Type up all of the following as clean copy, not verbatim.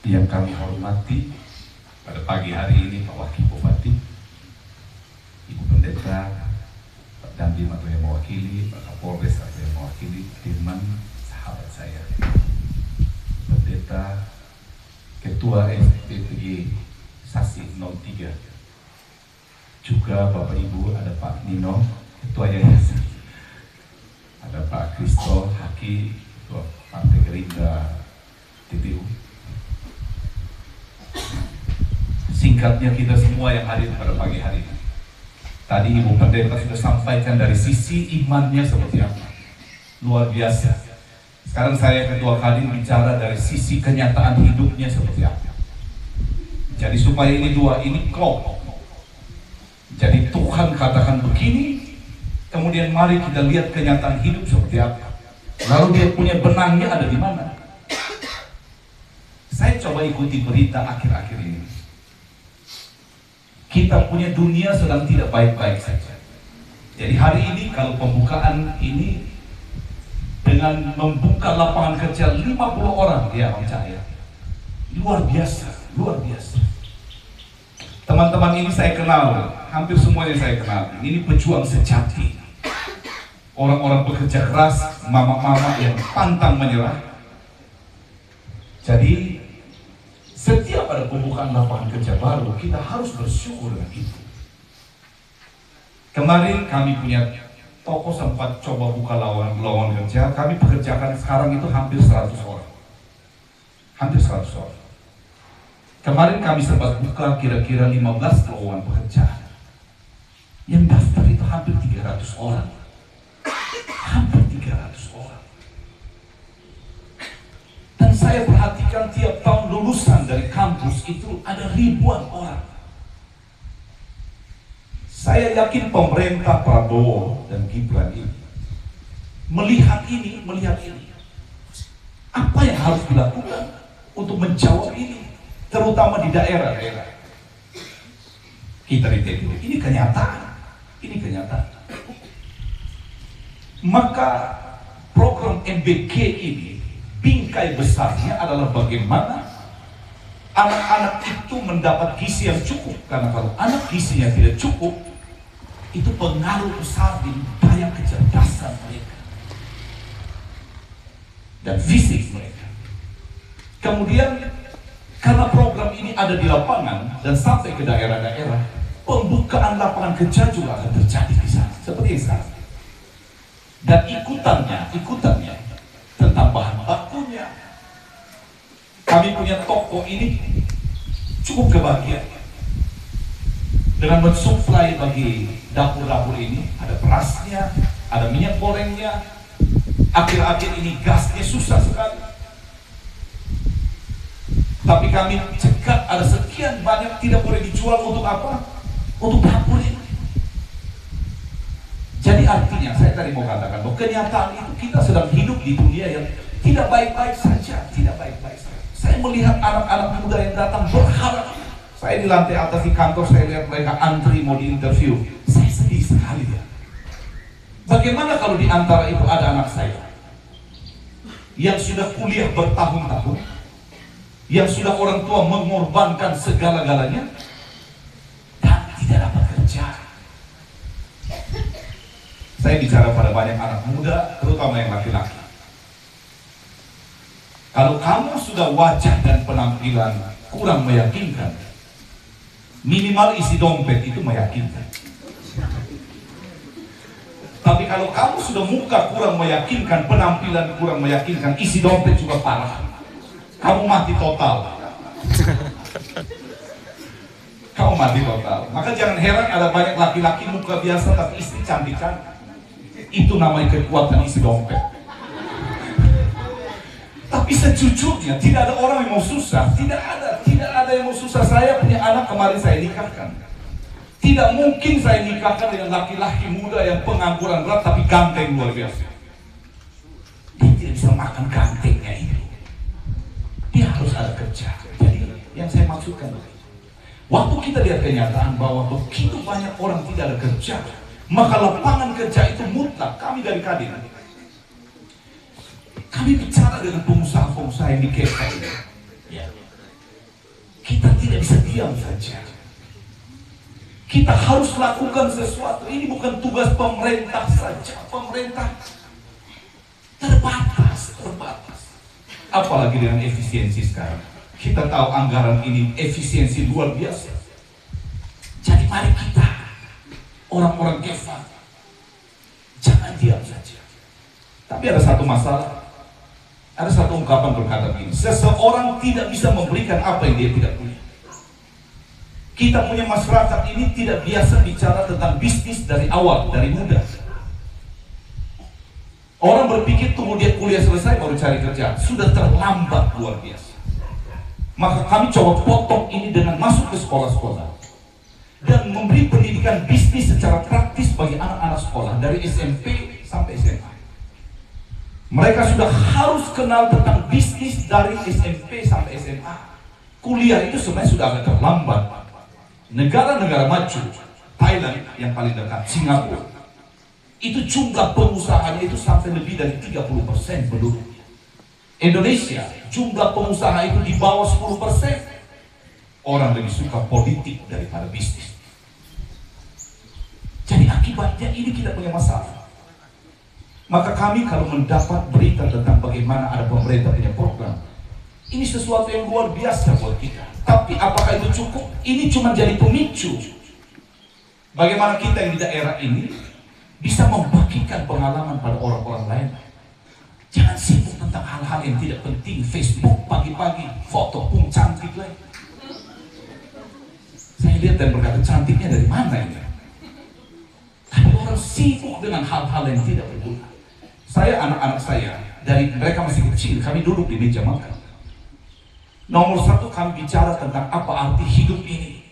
Yang kami hormati pada pagi hari ini Pak Wakil Bupati, Ibu Pendeta, Pak Dandim atau yang mewakili, Pak Kapolres atau yang mewakili, Dirman, sahabat saya, Pendeta, Ketua SPPG Sasi 03, juga Bapak Ibu, ada Pak Nino, Ketua Yayasan, ada Pak Kristo Haki, Ketua Partai Gerindra TTU. Singkatnya, kita semua yang hadir pada pagi hari ini, tadi Ibu Pendeta sudah sampaikan dari sisi imannya seperti apa, luar biasa. Sekarang saya Ketua Kadin bicara dari sisi kenyataan hidupnya seperti apa. Jadi supaya ini dua ini klop. Jadi Tuhan katakan begini, kemudian mari kita lihat kenyataan hidup seperti apa. Lalu dia punya benangnya ada di mana. Saya coba ikuti berita akhir-akhir ini. Kita punya dunia sedang tidak baik-baik saja. Jadi hari ini kalau pembukaan ini dengan membuka lapangan kerja 50 orang, ya Om Cahaya, luar biasa, luar biasa. Teman-teman ini saya kenal, hampir semuanya saya kenal. Ini pejuang sejati, orang-orang bekerja keras, mama-mama yang pantang menyerah. Jadi setiap ada pembukaan lapangan kerja baru, kita harus bersyukur dengan itu. Kemarin kami punya toko sempat coba buka lowongan kerja, kami pekerjakan sekarang itu hampir 100 orang. Hampir 100 orang. Kemarin kami sempat buka kira-kira 15 lowongan pekerjaan. Yang daftar itu hampir 300 orang. Hampir 300 orang. Dan saya perhatikan tiap tahun lulusan dari kampus itu ada ribuan orang. Saya yakin pemerintah Prabowo dan Gibran ini melihat ini. Apa yang harus dilakukan untuk menjawab ini, terutama di daerah-daerah. Kita di TTU, ini kenyataan. Maka program MBK ini, bingkai besarnya adalah bagaimana anak-anak itu mendapat gizi yang cukup. Karena kalau anak gizinya tidak cukup, itu pengaruh besar di daya kecerdasan mereka dan fisik mereka. Kemudian karena program ini ada di lapangan dan sampai ke daerah-daerah, pembukaan lapangan kerja juga akan terjadi di sana, seperti yang sekarang. Dan ikutannya tentang bahan bakunya. Kami punya toko ini cukup kebahagiaan dengan mensuplai bagi dapur-dapur ini. Ada berasnya, ada minyak gorengnya. Akhir-akhir ini gasnya susah sekali. Tapi kami cegat ada sekian banyak tidak boleh dijual untuk apa? Untuk dapur ini. Jadi artinya saya tadi mau katakan bahwa kenyataan itu kita sedang hidup di dunia yang tidak baik-baik saja, Saya melihat anak-anak muda yang datang berharap. Saya di lantai atas di kantor, saya lihat mereka antri mau diinterview. Saya sedih sekali ya. Bagaimana kalau di antara itu ada anak saya yang sudah kuliah bertahun-tahun, yang sudah orang tua mengorbankan segala-galanya dan tidak dapat kerja. Saya bicara pada banyak anak muda, terutama yang laki-laki. Kalau kamu sudah wajah dan penampilan kurang meyakinkan, minimal isi dompet itu meyakinkan. Tapi kalau kamu sudah muka kurang meyakinkan, penampilan kurang meyakinkan, isi dompet juga parah, kamu mati total. Kamu mati total. Maka jangan heran ada banyak laki-laki muka biasa tapi istri cantik-cantik. Itu namanya kekuatan isi dompet. Tapi sejujurnya tidak ada orang yang mau susah. Tidak ada yang mau susah. Saya punya anak kemarin saya nikahkan. Tidak mungkin saya nikahkan dengan laki-laki muda yang pengangguran berat tapi ganteng luar biasa. Dia tidak bisa makan gantengnya itu. Dia harus ada kerja. Jadi yang saya maksudkan, waktu kita lihat kenyataan bahwa begitu banyak orang tidak ada kerja, maka lapangan kerja itu mutlak. Kami dari Kadin, kami bicara dengan pengusaha-pengusaha yang di KK ini. Ya. diam saja. Kita harus lakukan sesuatu. Ini bukan tugas pemerintah saja. Pemerintah terbatas. Apalagi dengan efisiensi sekarang. Kita tahu anggaran ini efisiensi luar biasa. Jadi mari kita, orang-orang kefah, jangan diam saja. Tapi ada satu masalah. Ada satu ungkapan berkata begini, seseorang tidak bisa memberikan apa yang dia tidak punya. Kita punya masyarakat ini tidak biasa bicara tentang bisnis dari awal, dari muda. Orang berpikir tunggu dia kuliah selesai baru cari kerja. Sudah terlambat luar biasa. Maka kami coba potong ini dengan masuk ke sekolah-sekolah dan memberi pendidikan bisnis secara praktis bagi anak-anak sekolah dari SMP sampai SMA. Mereka sudah harus kenal tentang bisnis dari SMP sampai SMA. Kuliah itu sebenarnya sudah agak terlambat. Negara-negara maju, Thailand yang paling dekat, Singapura, itu jumlah pengusahanya itu sampai lebih dari 30% penduduknya. Indonesia, jumlah pengusaha itu di bawah 10%. Orang lebih suka politik daripada bisnis. Jadi akibatnya ini kita punya masalah. Maka kami kalau mendapat berita tentang bagaimana ada pemerintah punya program, ini sesuatu yang luar biasa buat kita. Tapi apakah itu cukup? Ini cuma jadi pemicu. Bagaimana kita yang di daerah ini bisa membagikan pengalaman pada orang-orang lain. Jangan sibuk tentang hal-hal yang tidak penting. Facebook pagi-pagi, foto cantik lagi. Saya lihat dan berkata, cantiknya dari mana ini? Tapi orang sibuk dengan hal-hal yang tidak berguna. Anak-anak saya, dari mereka masih kecil, kami duduk di meja makan. Nomor satu kami bicara tentang apa arti hidup ini.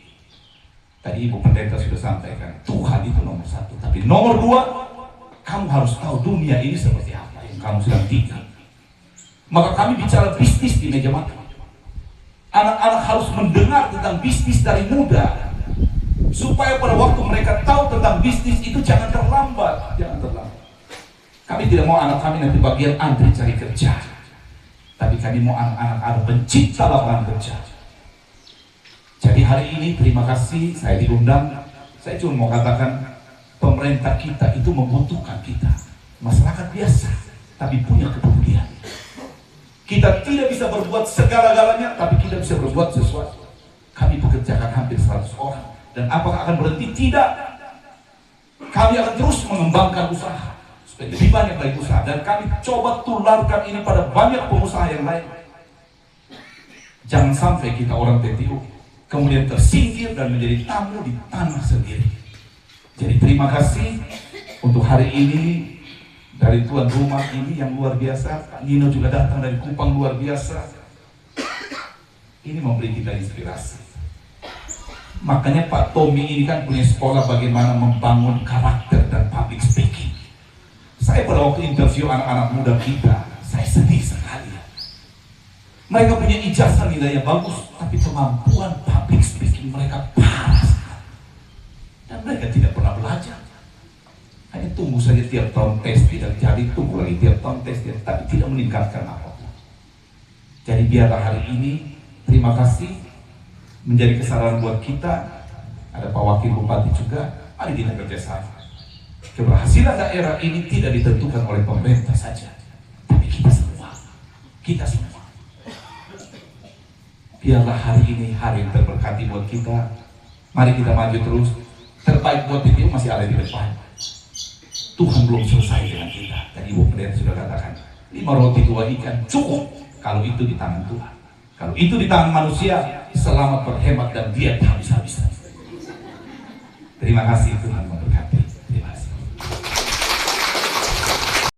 Tadi Ibu Pendeta sudah sampaikan, Tuhan itu nomor satu. Tapi nomor dua, kamu harus tahu dunia ini seperti apa yang kamu sedang tinggal. Maka kami bicara bisnis di meja makan. Anak-anak harus mendengar tentang bisnis dari muda, supaya pada waktu mereka tahu tentang bisnis itu jangan terlambat. Kami tidak mau anak kami nanti bagian antri cari kerja, tapi kami mau anak-anak ada pencipta lapangan kerja. Jadi hari ini terima kasih saya diundang. Saya cuma mau katakan pemerintah kita itu membutuhkan kita, masyarakat biasa, tapi punya kepedulian. Kita tidak bisa berbuat segala-galanya, tapi kita bisa berbuat sesuatu. Kami pekerjakan hampir 100 orang. Dan apakah akan berhenti? Tidak. Kami akan terus mengembangkan usaha supaya lebih banyak lagi usaha, dan kami coba tularkan ini pada banyak pengusaha yang lain. Jangan sampai kita orang TTU kemudian tersingkir dan menjadi tamu di tanah sendiri. Jadi terima kasih untuk hari ini dari tuan rumah ini yang luar biasa. Pak Nino juga datang dari Kupang, luar biasa. Ini memberi kita inspirasi. Makanya Pak Tommy ini kan punya sekolah bagaimana membangun karakter dan public speaking. Saya pada waktu interview anak-anak muda kita, saya sedih sekali. Mereka punya ijazah nilainya bagus, tapi kemampuan public speaking mereka parah sekali. Dan mereka tidak pernah belajar. Hanya tunggu saja tiap tahun tes tidak jadi, tunggu lagi tiap tahun tes, tapi tidak meningkatkan apapun. Jadi biarlah hari ini, terima kasih, menjadi kesadaran buat kita. Ada Pak Wakil Bupati juga, mari kita kerjasama. Keberhasilan daerah ini tidak ditentukan oleh pemerintah saja, tapi kita semua. Biarlah hari ini hari yang terberkati buat kita. Mari kita maju terus. Terbaik buat TTU masih ada di depan. Tuhan belum selesai dengan kita. Tadi Ibu Pendeta sudah katakan, 5 roti 2 ikan cukup kalau itu di tangan Tuhan. Kalau itu di tangan manusia, selamat berhemat dan diet habis-habisan. Terima kasih Tuhan.